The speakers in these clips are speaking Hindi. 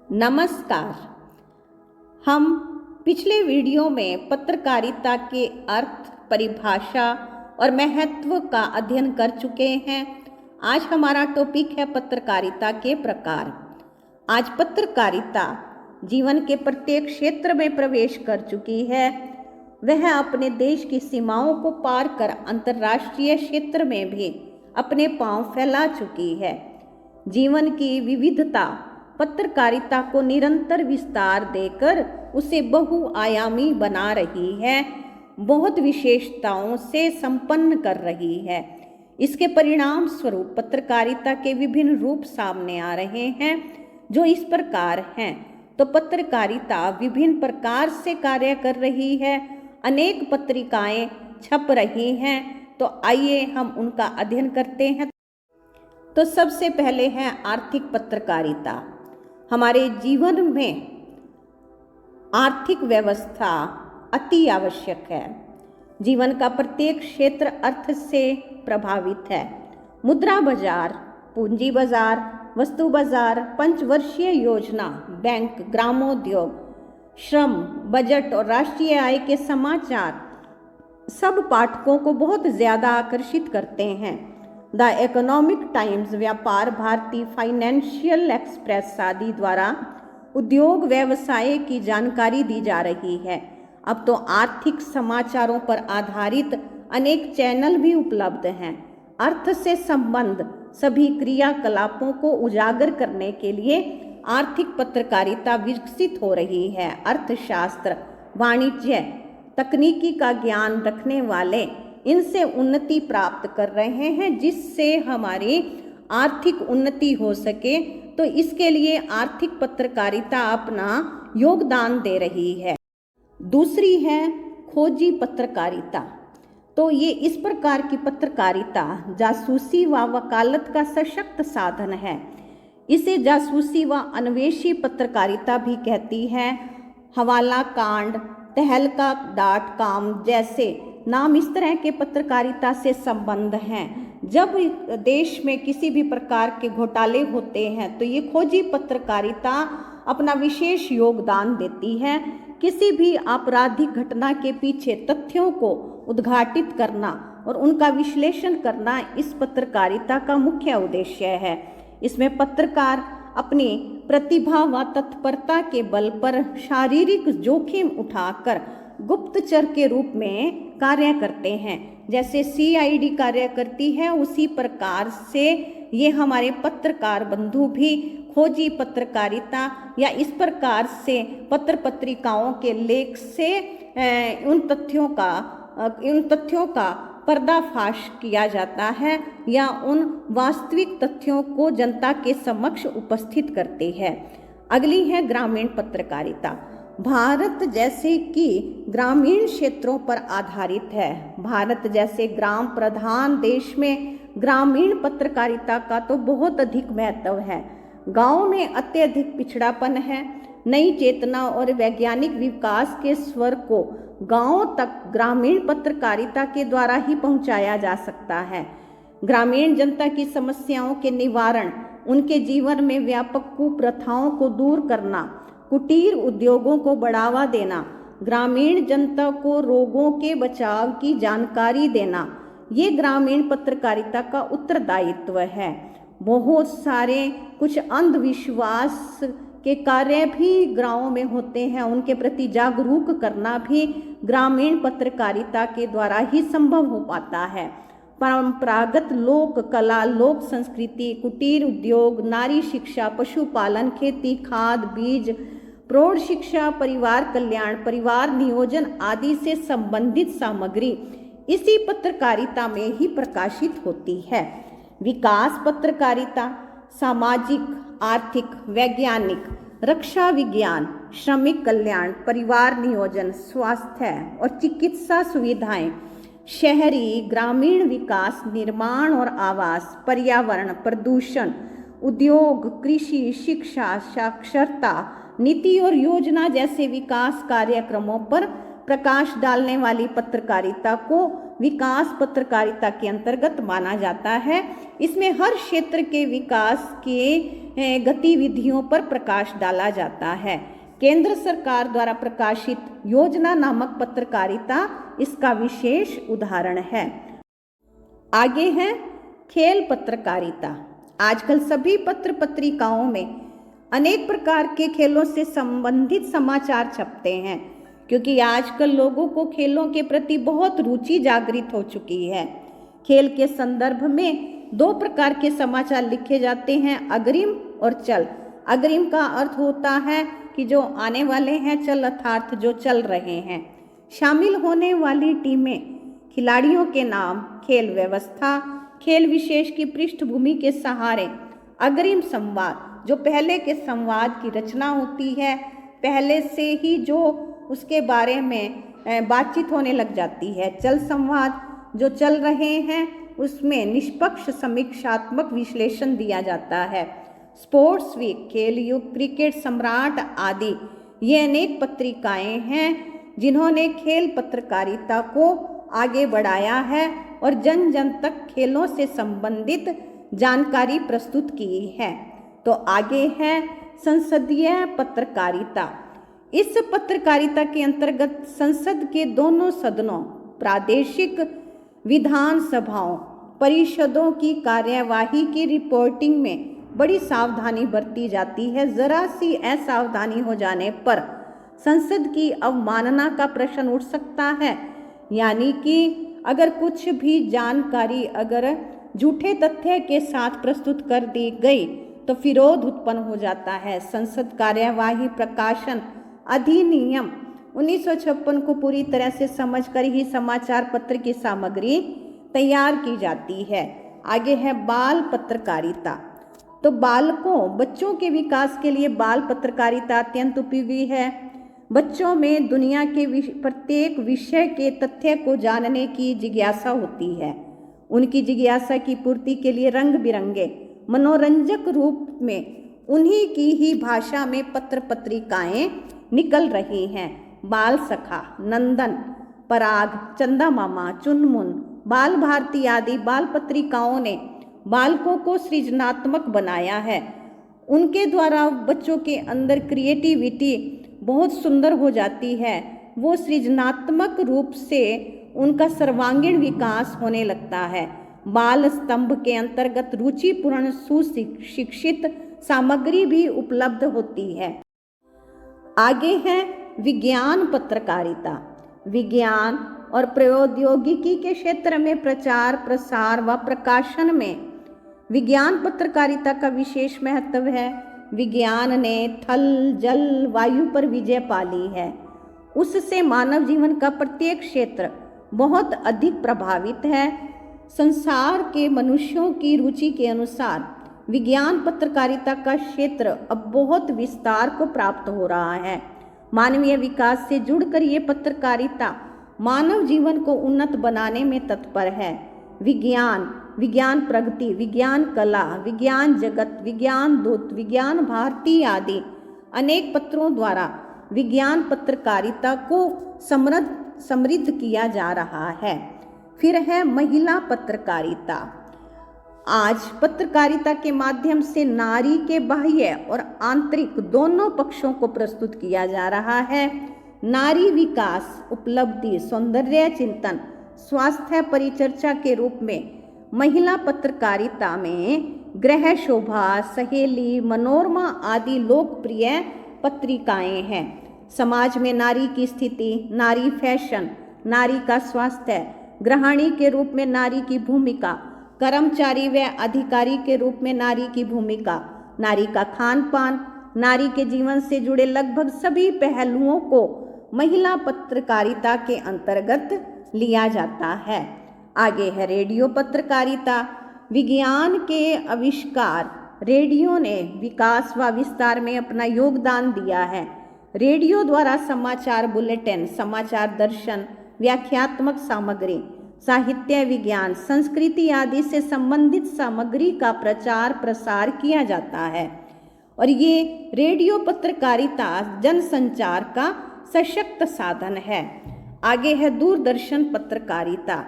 नमस्कार। हम पिछले वीडियो में पत्रकारिता के अर्थ, परिभाषा और महत्व का अध्ययन कर चुके हैं। आज हमारा टॉपिक है पत्रकारिता के प्रकार। आज पत्रकारिता जीवन के प्रत्येक क्षेत्र में प्रवेश कर चुकी है। वह अपने देश की सीमाओं को पार कर अंतर्राष्ट्रीय क्षेत्र में भी अपने पांव फैला चुकी है। जीवन की विविधता पत्रकारिता को निरंतर विस्तार देकर उसे बहुआयामी बना रही है, बहुत विशेषताओं से संपन्न कर रही है। इसके परिणाम स्वरूप पत्रकारिता के विभिन्न रूप सामने आ रहे हैं, जो इस प्रकार हैं। तो पत्रकारिता विभिन्न प्रकार से कार्य कर रही है, अनेक पत्रिकाएं छप रही हैं। तो आइए हम उनका अध्ययन करते हैं। तो सबसे पहले है आर्थिक पत्रकारिता। हमारे जीवन में आर्थिक व्यवस्था अति आवश्यक है। जीवन का प्रत्येक क्षेत्र अर्थ से प्रभावित है। मुद्रा बाजार, पूंजी बाजार, वस्तु बाजार, पंचवर्षीय योजना, बैंक, ग्रामोद्योग, श्रम, बजट और राष्ट्रीय आय के समाचार सब पाठकों को बहुत ज़्यादा आकर्षित करते हैं। द इकोनॉमिक टाइम्स, व्यापार भारती, फाइनेंशियल एक्सप्रेस आदि द्वारा उद्योग व्यवसाय की जानकारी दी जा रही है। अब तो आर्थिक समाचारों पर आधारित अनेक चैनल भी उपलब्ध हैं। अर्थ से संबंध सभी क्रियाकलापों को उजागर करने के लिए आर्थिक पत्रकारिता विकसित हो रही है। अर्थशास्त्र, वाणिज्य, तकनीकी का ज्ञान रखने वाले इनसे उन्नति प्राप्त कर रहे हैं, जिससे हमारी आर्थिक उन्नति हो सके। तो इसके लिए आर्थिक पत्रकारिता अपना योगदान दे रही है। दूसरी है खोजी पत्रकारिता। तो ये इस प्रकार की पत्रकारिता जासूसी व वकालत का सशक्त साधन है। इसे जासूसी व अन्वेषी पत्रकारिता भी कहती है। हवाला कांड, तहलका.com जैसे नाम इस तरह के पत्रकारिता से संबंध हैं। जब देश में किसी भी प्रकार के घोटाले होते हैं तो ये खोजी पत्रकारिता अपना विशेष योगदान देती है। किसी भी आपराधिक घटना के पीछे तथ्यों को उद्घाटित करना और उनका विश्लेषण करना इस पत्रकारिता का मुख्य उद्देश्य है। इसमें पत्रकार अपनी प्रतिभा व तत्परता के बल पर शारीरिक जोखिम उठाकर गुप्तचर के रूप में कार्य करते हैं। जैसे सीआईडी कार्य करती है, उसी प्रकार से ये हमारे पत्रकार बंधु भी खोजी पत्रकारिता या इस प्रकार से पत्र पत्रिकाओं के लेख से उन तथ्यों का पर्दाफाश किया जाता है या उन वास्तविक तथ्यों को जनता के समक्ष उपस्थित करते हैं। अगली है ग्रामीण पत्रकारिता। भारत जैसे कि ग्रामीण क्षेत्रों पर आधारित है। भारत जैसे ग्राम प्रधान देश में ग्रामीण पत्रकारिता का तो बहुत अधिक महत्व है। गांव में अत्यधिक पिछड़ापन है। नई चेतना और वैज्ञानिक विकास के स्वर को गांव तक ग्रामीण पत्रकारिता के द्वारा ही पहुंचाया जा सकता है। ग्रामीण जनता की समस्याओं के निवारण, उनके जीवन में व्यापक कुप्रथाओं को दूर करना, कुटीर उद्योगों को बढ़ावा देना, ग्रामीण जनता को रोगों के बचाव की जानकारी देना, ये ग्रामीण पत्रकारिता का उत्तरदायित्व है। बहुत सारे कुछ अंधविश्वास के कार्य भी गांवों में होते हैं, उनके प्रति जागरूक करना भी ग्रामीण पत्रकारिता के द्वारा ही संभव हो पाता है। परंपरागत लोक कला, लोक संस्कृति, कुटीर उद्योग, नारी शिक्षा, पशुपालन, खेती, खाद, बीज, प्रौढ़ शिक्षा, परिवार कल्याण, परिवार नियोजन आदि से संबंधित सामग्री इसी पत्रकारिता में ही प्रकाशित होती है। विकास पत्रकारिता सामाजिक, आर्थिक, वैज्ञानिक, रक्षा विज्ञान, श्रमिक कल्याण, परिवार नियोजन, स्वास्थ्य और चिकित्सा सुविधाएं, शहरी ग्रामीण विकास, निर्माण और आवास, पर्यावरण, प्रदूषण, उद्योग, कृषि, शिक्षा, साक्षरता, नीति और योजना जैसे विकास कार्यक्रमों पर प्रकाश डालने वाली पत्रकारिता को विकास पत्रकारिता के अंतर्गत माना जाता है। इसमें हर क्षेत्र के विकास के गतिविधियों पर प्रकाश डाला जाता है। केंद्र सरकार द्वारा प्रकाशित योजना नामक पत्रकारिता इसका विशेष उदाहरण है। आगे है खेल पत्रकारिता। आजकल सभी पत्र पत्रिकाओं में अनेक प्रकार के खेलों से संबंधित समाचार छपते हैं, क्योंकि आजकल लोगों को खेलों के प्रति बहुत रुचि जागृत हो चुकी है। खेल के संदर्भ में दो प्रकार के समाचार लिखे जाते हैं, अग्रिम और चल। अग्रिम का अर्थ होता है कि जो आने वाले हैं, चल अर्थात जो चल रहे हैं। शामिल होने वाली टीमें, खिलाड़ियों के नाम, खेल व्यवस्था, खेल विशेष की पृष्ठभूमि के सहारे अग्रिम संवाद, जो पहले के संवाद की रचना होती है, पहले से ही जो उसके बारे में बातचीत होने लग जाती है। चल संवाद, जो चल रहे हैं उसमें निष्पक्ष समीक्षात्मक विश्लेषण दिया जाता है। स्पोर्ट्स वीक, खेल युग, क्रिकेट सम्राट आदि ये अनेक पत्रिकाएं हैं जिन्होंने खेल पत्रकारिता को आगे बढ़ाया है और जन जन तक खेलों से संबंधित जानकारी प्रस्तुत की है। तो आगे है संसदीय पत्रकारिता। इस पत्रकारिता के अंतर्गत संसद के दोनों सदनों, प्रादेशिक विधान सभाओं, परिषदों की कार्यवाही की रिपोर्टिंग में बड़ी सावधानी बरती जाती है। जरा सी असावधानी हो जाने पर संसद की अवमानना का प्रश्न उठ सकता है, यानी कि अगर कुछ भी जानकारी अगर झूठे तथ्य के साथ प्रस्तुत कर दी गई तो विरोध उत्पन्न हो जाता है। संसद कार्यवाही प्रकाशन अधिनियम 1956 को पूरी तरह से समझकर ही समाचार पत्र की सामग्री तैयार की जाती है। आगे है बाल पत्रकारिता। तो बालकों, बच्चों के विकास के लिए बाल पत्रकारिता अत्यंत उपयोगी है। बच्चों में दुनिया के प्रत्येक विषय के तथ्य को जानने की जिज्ञासा होती है। उनकी जिज्ञासा की पूर्ति के लिए रंग बिरंगे मनोरंजक रूप में उन्हीं की ही भाषा में पत्र पत्रिकाएं निकल रही हैं। बाल सखा, नंदन, पराग, चंदा मामा, चुनमुन, बाल भारती आदि बाल पत्रिकाओं ने बालकों को सृजनात्मक बनाया है। उनके द्वारा बच्चों के अंदर क्रिएटिविटी बहुत सुंदर हो जाती है। वो सृजनात्मक रूप से उनका सर्वांगीण विकास होने लगता है। बाल स्तंभ के अंतर्गत रुचिपूर्ण सुशिक्षित सामग्री भी उपलब्ध होती है। आगे है विज्ञान पत्रकारिता। विज्ञान और प्रौद्योगिकी के क्षेत्र में प्रचार, प्रसार व प्रकाशन में विज्ञान पत्रकारिता का विशेष महत्व है। विज्ञान ने थल, जल, वायु पर विजय पाली है। उससे मानव जीवन का प्रत्येक क्षेत्र बहुत अधिक प्रभावित है। संसार के मनुष्यों की रुचि के अनुसार विज्ञान पत्रकारिता का क्षेत्र अब बहुत विस्तार को प्राप्त हो रहा है। मानवीय विकास से जुड़कर ये पत्रकारिता मानव जीवन को उन्नत बनाने में तत्पर है। विज्ञान, विज्ञान प्रगति, विज्ञान कला, विज्ञान जगत, विज्ञान दूत, विज्ञान भारती आदि अनेक पत्रों द्वारा विज्ञान पत्रकारिता को समृद्ध किया जा रहा है। फिर है महिला पत्रकारिता। आज पत्रकारिता के माध्यम से नारी के बाह्य और आंतरिक दोनों पक्षों को प्रस्तुत किया जा रहा है। नारी विकास, उपलब्धि, सौंदर्य चिंतन, स्वास्थ्य परिचर्चा के रूप में महिला पत्रकारिता में गृह शोभा, सहेली, मनोरमा आदि लोकप्रिय पत्रिकाएं हैं। समाज में नारी की स्थिति, नारी फैशन, नारी का स्वास्थ्य, गृहिणी के रूप में नारी की भूमिका, कर्मचारी व अधिकारी के रूप में नारी की भूमिका, नारी का खान पान, नारी के जीवन से जुड़े लगभग सभी पहलुओं को महिला पत्रकारिता के अंतर्गत लिया जाता है। आगे है रेडियो पत्रकारिता। विज्ञान के आविष्कार रेडियो ने विकास व विस्तार में अपना योगदान दिया है। रेडियो द्वारा समाचार बुलेटिन, समाचार दर्शन, व्याख्यात्मक सामग्री, साहित्य, विज्ञान, संस्कृति आदि से संबंधित सामग्री का प्रचार प्रसार किया जाता है। और ये रेडियो पत्रकारिता जनसंचार का सशक्त साधन है। आगे है दूरदर्शन पत्रकारिता।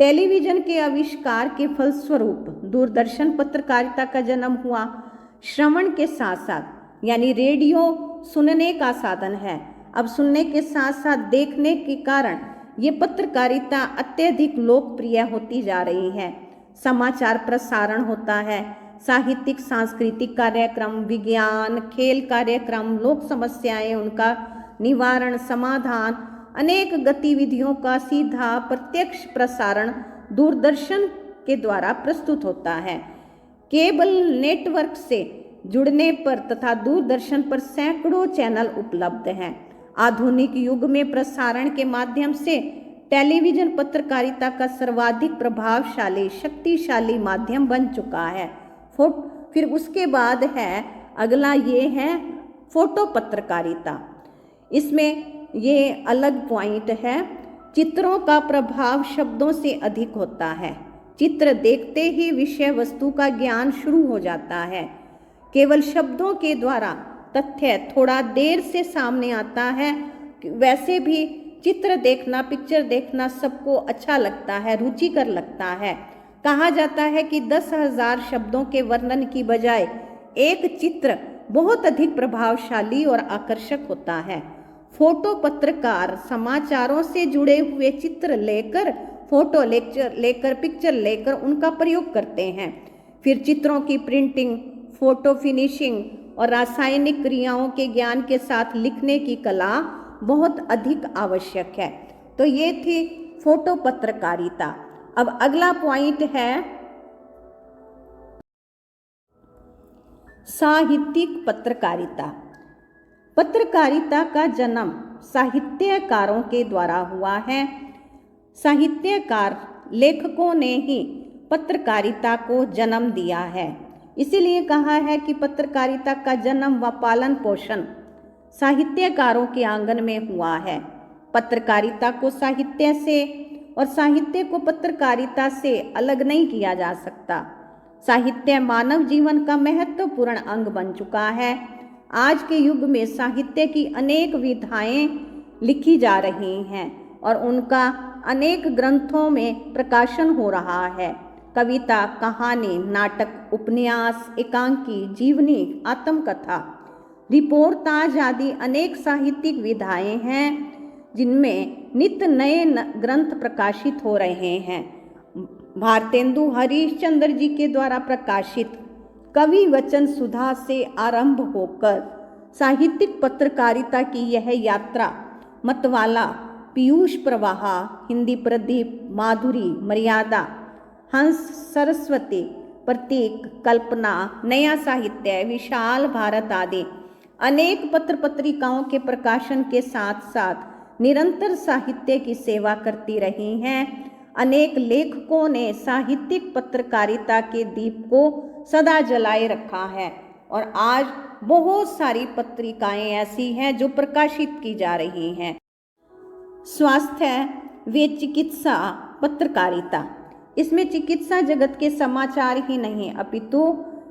टेलीविजन के आविष्कार के फलस्वरूप दूरदर्शन पत्रकारिता का जन्म हुआ। श्रवण के साथ साथ यानी रेडियो सुनने का साधन है, अब सुनने के साथ साथ देखने के कारण ये पत्रकारिता अत्यधिक लोकप्रिय होती जा रही है। समाचार प्रसारण होता है, साहित्यिक सांस्कृतिक कार्यक्रम, विज्ञान, खेल कार्यक्रम, लोक समस्याएं, उनका निवारण, समाधान, अनेक गतिविधियों का सीधा प्रत्यक्ष प्रसारण दूरदर्शन के द्वारा प्रस्तुत होता है। केबल नेटवर्क से जुड़ने पर तथा दूरदर्शन पर सैकड़ों चैनल उपलब्ध हैं। आधुनिक युग में प्रसारण के माध्यम से टेलीविजन पत्रकारिता का सर्वाधिक प्रभावशाली शक्तिशाली माध्यम बन चुका है। फिर उसके बाद है अगला, ये है फोटो पत्रकारिता। इसमें ये अलग पॉइंट है, चित्रों का प्रभाव शब्दों से अधिक होता है। चित्र देखते ही विषय वस्तु का ज्ञान शुरू हो जाता है। केवल शब्दों के द्वारा तथ्य थोड़ा देर से सामने आता है। वैसे भी चित्र देखना, पिक्चर देखना सबको अच्छा लगता है, रुचिकर लगता है। कहा जाता है कि 10,000 शब्दों के वर्णन की बजाय एक चित्र बहुत अधिक प्रभावशाली और आकर्षक होता है। फोटो पत्रकार समाचारों से जुड़े हुए चित्र लेकर, फोटो लेकर, पिक्चर लेकर उनका प्रयोग करते हैं। फिर चित्रों की प्रिंटिंग, फोटो फिनिशिंग और रासायनिक क्रियाओं के ज्ञान के साथ लिखने की कला बहुत अधिक आवश्यक है। तो ये थी फोटो पत्रकारिता। अब अगला पॉइंट है साहित्यिक पत्रकारिता। पत्रकारिता का जन्म साहित्यकारों के द्वारा हुआ है। साहित्यकार लेखकों ने ही पत्रकारिता को जन्म दिया है। इसीलिए कहा है कि पत्रकारिता का जन्म व पालन पोषण साहित्यकारों के आंगन में हुआ है। पत्रकारिता को साहित्य से और साहित्य को पत्रकारिता से अलग नहीं किया जा सकता। साहित्य मानव जीवन का महत्वपूर्ण अंग बन चुका है। आज के युग में साहित्य की अनेक विधाएं लिखी जा रही हैं और उनका अनेक ग्रंथों में प्रकाशन हो रहा है। कविता, कहानी, नाटक, उपन्यास, एकांकी, जीवनी, आत्मकथा, रिपोर्टाज आदि अनेक साहित्यिक विधाएं हैं जिनमें नित्य नए ग्रंथ प्रकाशित हो रहे हैं। भारतेंदु हरिश्चंद्र जी के द्वारा प्रकाशित कवि वचन सुधा से आरंभ होकर साहित्यिक पत्रकारिता की यह यात्रा मतवाला, पीयूष प्रवाह, हिंदी प्रदीप, माधुरी, मर्यादा, हंस, सरस्वती, प्रतीक, कल्पना, नया साहित्य, विशाल भारत आदि अनेक पत्र पत्रिकाओं के प्रकाशन के साथ साथ निरंतर साहित्य की सेवा करती रही हैं। अनेक लेखकों ने साहित्यिक पत्रकारिता के दीप को सदा जलाए रखा है और आज बहुत सारी पत्रिकाएं ऐसी हैं जो प्रकाशित की जा रही हैं। स्वास्थ्य व चिकित्सा पत्रकारिता, इसमें चिकित्सा जगत के समाचार ही नहीं अपितु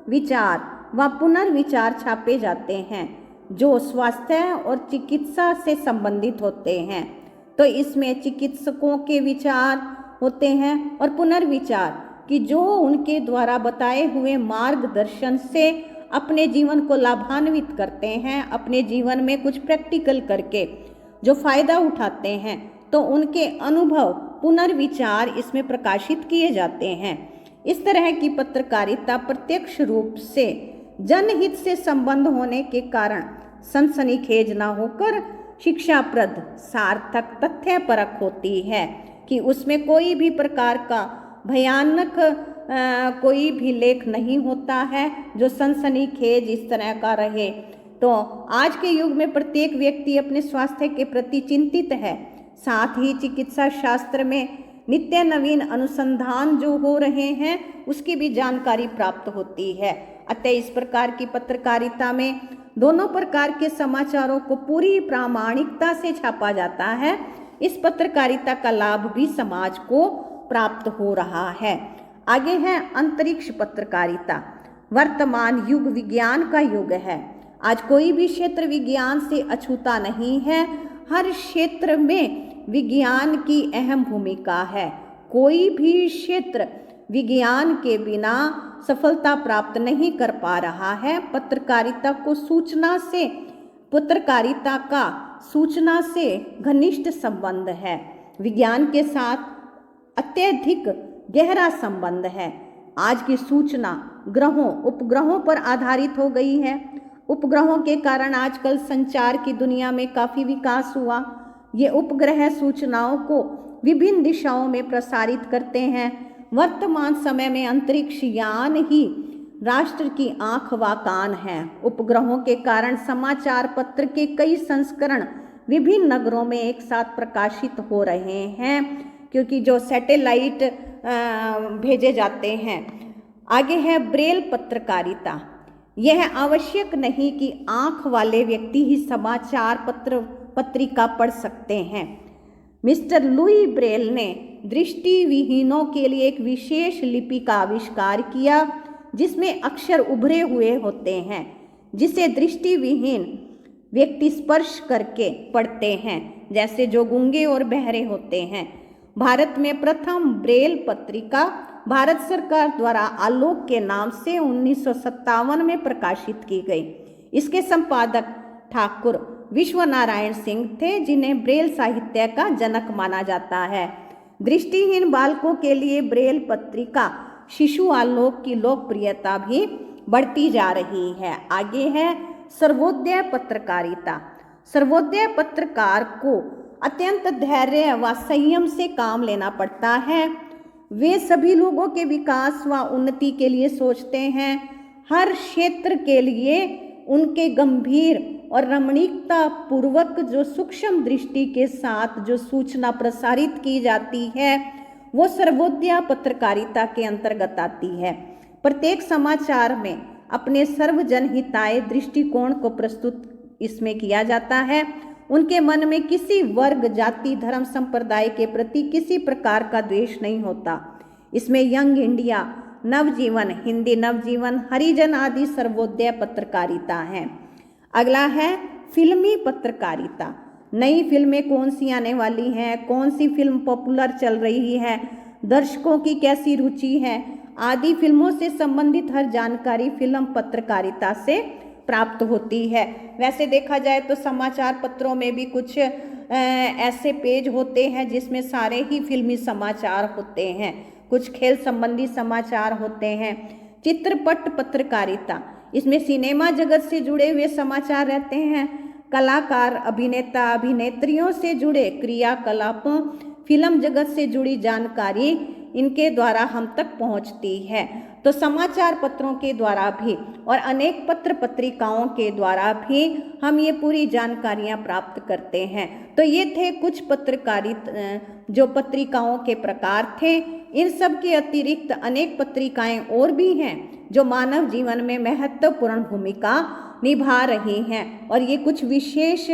विचार व पुनर्विचार छापे जाते हैं जो स्वास्थ्य और चिकित्सा से संबंधित होते हैं। तो इसमें चिकित्सकों के विचार होते हैं और पुनर्विचार कि जो उनके द्वारा बताए हुए मार्गदर्शन से अपने जीवन को लाभान्वित करते हैं, अपने जीवन में कुछ प्रैक्टिकल करके जो फायदा उठाते हैं, तो उनके अनुभव पुनर्विचार इसमें प्रकाशित किए जाते हैं। इस तरह की पत्रकारिता प्रत्यक्ष रूप से जनहित से संबंध होने के कारण सनसनीखेज न होकर शिक्षाप्रद, सार्थक, तथ्यपरक होती है कि उसमें कोई भी प्रकार का भयानक कोई भी लेख नहीं होता है जो सनसनीखेज इस तरह का रहे। तो आज के युग में प्रत्येक व्यक्ति अपने स्वास्थ्य के प्रति चिंतित है। साथ ही चिकित्सा शास्त्र में नित्य नवीन अनुसंधान जो हो रहे हैं उसकी भी जानकारी प्राप्त होती है। अतः इस प्रकार की पत्रकारिता में दोनों प्रकार के समाचारों को पूरी प्रामाणिकता से छापा जाता है। इस पत्रकारिता का लाभ भी समाज को प्राप्त हो रहा है। आगे है अंतरिक्ष पत्रकारिता। वर्तमान युग विज्ञान का युग है। आज कोई भी क्षेत्र विज्ञान से अछूता नहीं है। हर क्षेत्र में विज्ञान की अहम भूमिका है। कोई भी क्षेत्र विज्ञान के बिना सफलता प्राप्त नहीं कर पा रहा है। पत्रकारिता का सूचना से घनिष्ठ संबंध है। विज्ञान के साथ अत्यधिक गहरा संबंध है। आज की सूचना ग्रहों उपग्रहों पर आधारित हो गई है। उपग्रहों के कारण आजकल संचार की दुनिया में काफ़ी विकास हुआ। ये उपग्रह सूचनाओं को विभिन्न दिशाओं में प्रसारित करते हैं। वर्तमान समय में अंतरिक्ष यान ही राष्ट्र की आंख व कान है। उपग्रहों के कारण समाचार पत्र के कई संस्करण विभिन्न नगरों में एक साथ प्रकाशित हो रहे हैं, क्योंकि जो सैटेलाइट भेजे जाते हैं। आगे है ब्रेल पत्रकारिता। यह आवश्यक नहीं कि आंख वाले व्यक्ति ही समाचार पत्रिका पढ़ सकते हैं। मिस्टर लुई ब्रेल ने दृष्टिविहीनों के लिए एक विशेष लिपि का आविष्कार किया, जिसमें अक्षर उभरे हुए होते हैं, जिसे दृष्टिविहीन व्यक्ति स्पर्श करके पढ़ते हैं, जैसे जो गूंगे और बहरे होते हैं। भारत में प्रथम ब्रेल पत्रिका भारत सरकार द्वारा आलोक के नाम से 1957 में प्रकाशित की गई। इसके संपादक ठाकुर विश्वनारायण सिंह थे, जिन्हें ब्रेल साहित्य का जनक माना जाता है। दृष्टिहीन बालकों के लिए ब्रेल पत्रिका शिशु आलोक की लोकप्रियता भी बढ़ती जा रही है। आगे है सर्वोदय पत्रकारिता। सर्वोदय पत्रकार को अत्यंत धैर्य व संयम से काम लेना पड़ता है। वे सभी लोगों के विकास व उन्नति के लिए सोचते हैं। हर क्षेत्र के लिए उनके गंभीर और रमणीकता पूर्वक जो सूक्ष्म दृष्टि के साथ जो सूचना प्रसारित की जाती है, वो सर्वोदय पत्रकारिता के अंतर्गत आती है। प्रत्येक समाचार में अपने सर्वजन हिताय दृष्टिकोण को प्रस्तुत इसमें किया जाता है। उनके मन में किसी वर्ग, जाति, धर्म, संप्रदाय के प्रति किसी प्रकार का द्वेष नहीं होता। इसमें यंग इंडिया, नवजीवन, हिंदी नवजीवन, हरिजन आदि सर्वोदय पत्रकारिता है। अगला है फिल्मी पत्रकारिता। नई फिल्में कौन सी आने वाली हैं, कौन सी फिल्म पॉपुलर चल रही है, दर्शकों की कैसी रुचि है आदि फिल्मों से संबंधित हर जानकारी फिल्म पत्रकारिता से प्राप्त होती है। वैसे देखा जाए तो समाचार पत्रों में भी कुछ ऐसे पेज होते हैं जिसमें सारे ही फिल्मी समाचार होते हैं, कुछ खेल संबंधी समाचार होते हैं। चित्रपट पत्रकारिता, इसमें सिनेमा जगत से जुड़े हुए समाचार रहते हैं। कलाकार, अभिनेता, अभिनेत्रियों से जुड़े क्रियाकलापों, फिल्म जगत से जुड़ी जानकारी इनके द्वारा हम तक पहुंचती है। तो समाचार पत्रों के द्वारा भी और अनेक पत्र पत्रिकाओं के द्वारा भी हम ये पूरी जानकारियां प्राप्त करते हैं। तो ये थे कुछ जो पत्रिकाओं के प्रकार थे। इन सब के अतिरिक्त अनेक पत्रिकाएं और भी हैं जो मानव जीवन में महत्वपूर्ण भूमिका निभा रही हैं, और ये कुछ विशेष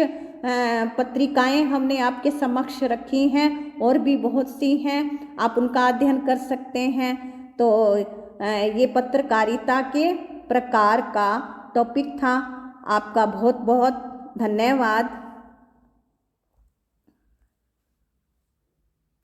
पत्रिकाएं हमने आपके समक्ष रखी हैं। और भी बहुत सी हैं, आप उनका अध्ययन कर सकते हैं। तो ये पत्रकारिता के प्रकार का टॉपिक था। आपका बहुत बहुत धन्यवाद।